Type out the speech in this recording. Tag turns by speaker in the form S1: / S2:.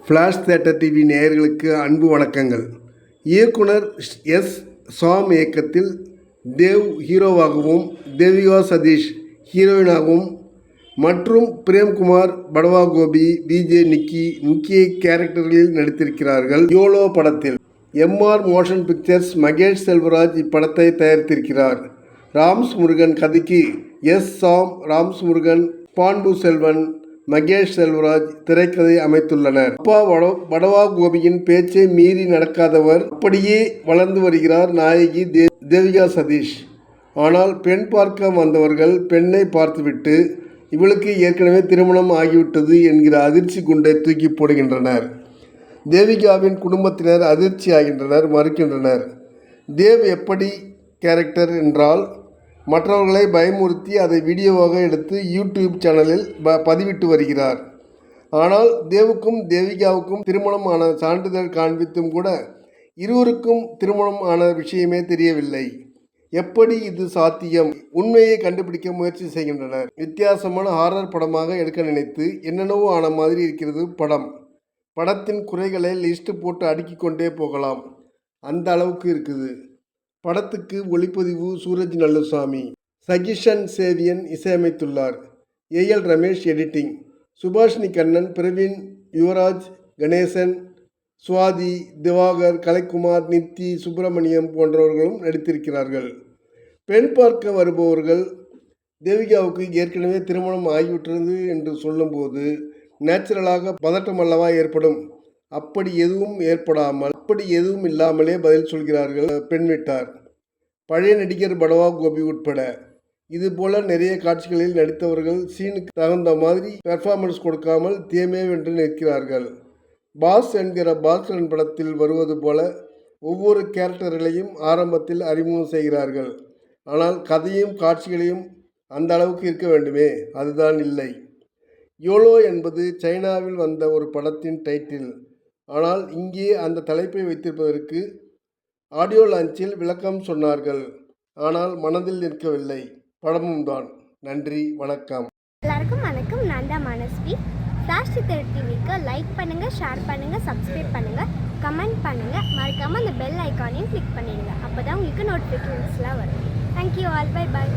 S1: Flash theatre TV நேயர்களுக்கு அன்பு வணக்கங்கள். இயக்குனர் எஸ். சாம் இயக்கத்தில் தேவ் ஹீரோவாகவும், தேவிகா சதீஷ் ஹீரோயினாகவும் மற்றும் பிரேம்குமார், படவா கோபி, விஜே நிக்கி முக்கிய கேரக்டர்களில் நடித்திருக்கிறார்கள். யோலோ படத்தில் MR. Motion pictures Mahesh Selvaraj இப்படத்தை தயாரித்திருக்கிறார். ராம்ஸ் முருகன் கதைக்கு எஸ். சாம், ராம்ஸ் முருகன், பாண்டு செல்வன், மகேஷ் செல்வராஜ் திரைக்கதை அமைத்துள்ளனர். அப்பா படவா கோபியின் பேச்சை மீறி நடக்காதவர், அப்படியே வளர்ந்து வருகிறார் நாயகி தேவிகா சதீஷ். ஆனால் பெண் பார்க்க வந்தவர்கள் பெண்ணை பார்த்துவிட்டு இவளுக்கு ஏற்கனவே திருமணம் ஆகிவிட்டது என்கிற அதிர்ச்சி குண்டை தூக்கி போடுகின்றனர். தேவிகாவின் குடும்பத்தினர் அதிர்ச்சி ஆகின்றனர், மறுக்கின்றனர். தேவ் எப்படி கேரக்டர் என்றால், மற்றவர்களை பயமுறுத்தி அதை வீடியோவாக எடுத்து யூடியூப் சேனலில் பதிவிட்டு வருகிறார். ஆனால் தேவுக்கும் தேவிகாவுக்கும் திருமணம் ஆன சான்றிதழ் காண்பித்தும் கூட இருவருக்கும் திருமணம் ஆன விஷயமே தெரியவில்லை. எப்படி இது சாத்தியம்? உண்மையை கண்டுபிடிக்க முயற்சி செய்கின்றனர். வித்தியாசமான ஹாரர் படமாக எடுக்க நினைத்து என்னென்னவோ ஆன மாதிரி இருக்கிறது படம். படத்தின் குறைகளை லிஸ்ட் போட்டு அடுக்கிக் கொண்டே போகலாம், அந்த அளவுக்கு இருக்குது. படத்துக்கு ஒளிப்பதிவு சூரஜ் நல்லுசாமி, சகிஷன் சேவியன் இசையமைத்துள்ளார். ஏ.எல். ரமேஷ் எடிட்டிங், சுபாஷினி கண்ணன், பிரவீன், யுவராஜ், கணேசன், சுவாதி, திவாகர், கலைக்குமார், நித்தி, சுப்பிரமணியம் போன்றவர்களும் நடித்திருக்கிறார்கள். பெண் பார்க்க வருபவர்கள் தேவிகாவுக்கு ஏற்கனவே திருமணம் ஆகிவிட்டது என்று சொல்லும்போது நேச்சுரலாக பதட்டம் அல்லவா ஏற்படும். அப்படி எதுவும் இல்லாமலே பதில் சொல்கிறார்கள் பெண் வீட்டார். பழைய நடிகர் படவா கோபி உட்பட இதுபோல நிறைய காட்சிகளில் நடித்தவர்கள் சீனுக்கு தகுந்த மாதிரி பெர்ஃபார்மன்ஸ் கொடுக்காமல் தேமேவென்று நிற்கிறார்கள். பாஸ் என்கிற பாஸ்கரன் படத்தில் வருவது போல ஒவ்வொரு கேரக்டர்களையும் ஆரம்பத்தில் அறிமுகம் செய்கிறார்கள். ஆனால் கதையும் காட்சிகளையும் அந்த அளவுக்கு இருக்க வேண்டுமே, அதுதான் இல்லை. யோலோ என்பது சைனாவில் வந்த ஒரு படத்தின் டைட்டில். ஆனால் இங்கே அந்த தலைப்பை வைத்திருப்பதற்கு ஆடியோ லான்ச்சில் விளக்கம் சொன்னார்கள். ஆனால் மனதில் நிற்கவில்லை. படமும் தான். நன்றி, வணக்கம்.
S2: எல்லாருக்கும் வணக்கம். நான் தான் மனஸ்வி. ஃப்ளாஷ் தியேட்டர் டிவிக்கு லைக் பண்ணுங்கள், ஷேர் பண்ணுங்கள், சப்ஸ்கிரைப் பண்ணுங்கள், கமெண்ட் பண்ணுங்கள். மறக்காமல் அந்த பெல் ஐக்கானையும் கிளிக் பண்ணிடுங்க. அப்போ தான் உங்களுக்கு நோட்டிஃபிகேஷன்ஸ்லாம் வரும். Thank you all. Bye bye.